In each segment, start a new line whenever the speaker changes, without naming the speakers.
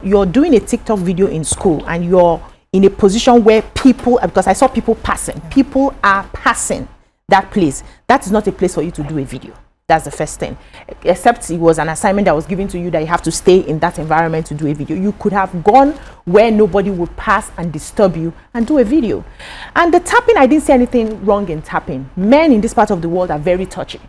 you're doing a TikTok video in school and you're in a position where people, because I saw people passing, people are passing that place, that is not a place for you to do a video. That's the first thing. Except it was an assignment that was given to you that you have to stay in that environment to do a video. You could have gone where nobody would pass and disturb you and do a video. And the tapping, I didn't see anything wrong in tapping. Men in this part of the world are very touchy.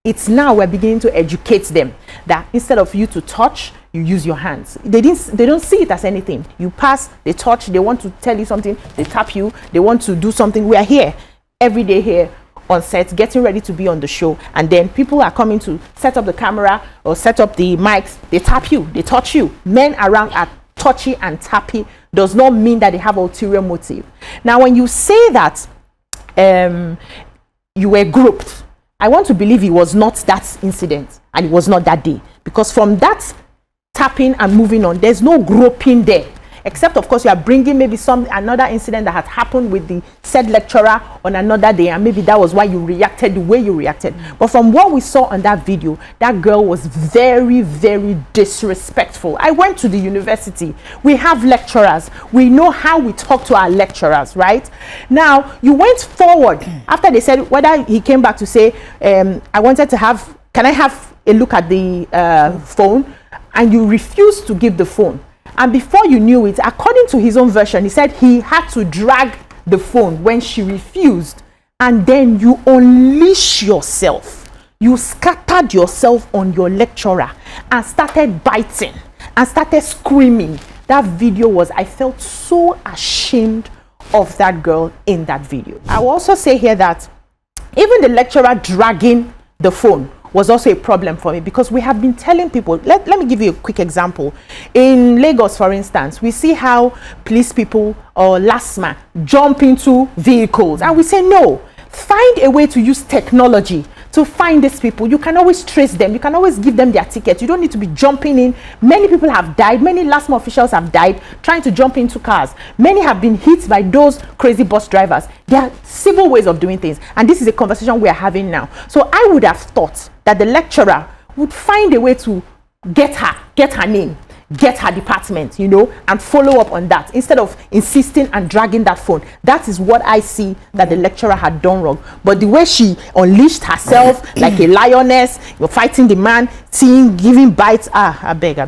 It's now we're beginning to educate them that instead of you to touch, you use your hands. They don't see it as anything. You pass, they touch, they want to tell you something, they tap you, they want to do something. We are here every day here on set, getting ready to be on the show, and then people are coming to set up the camera or set up the mics. They tap you, they touch you. Men around are touchy and tappy does not mean that they have ulterior motive. Now, when you say that you were groped, I want to believe it was not that incident and it was not that day, because from that tapping and moving on, there's no groping there. Except, of course, you are bringing maybe another incident that had happened with the said lecturer on another day, and maybe that was why you reacted the way you reacted. But from what we saw on that video, that girl was very, very disrespectful. I went to the university. We have lecturers. We know how we talk to our lecturers, right? Now, you went forward after they said, whether he came back to say, I wanted to have, can I have a look at the phone? And you refused to give the phone. And before you knew it, according to his own version, he said he had to drag the phone when she refused. And then you unleash yourself. You scattered yourself on your lecturer and started biting and started screaming. That video was, I felt so ashamed of that girl in that video. I will also say here that even the lecturer dragging the phone was also a problem for me, because we have been telling people, let me give you a quick example. In Lagos, for instance, we see how police people or LASMA jump into vehicles, and we say no, find a way to use technology to find these people. You can always trace them, you can always give them their tickets. You don't need to be jumping in. Many people have died, many LASMA officials have died trying to jump into cars. Many have been hit by those crazy bus drivers. There are civil ways of doing things, and this is a conversation we are having now. So I would have thought that the lecturer would find a way to get her name, get her department, you know, and follow up on that instead of insisting and dragging that phone. That is what I see that the lecturer had done wrong. But the way she unleashed herself like a lioness, you're fighting the man, seeing, giving bites, I beg.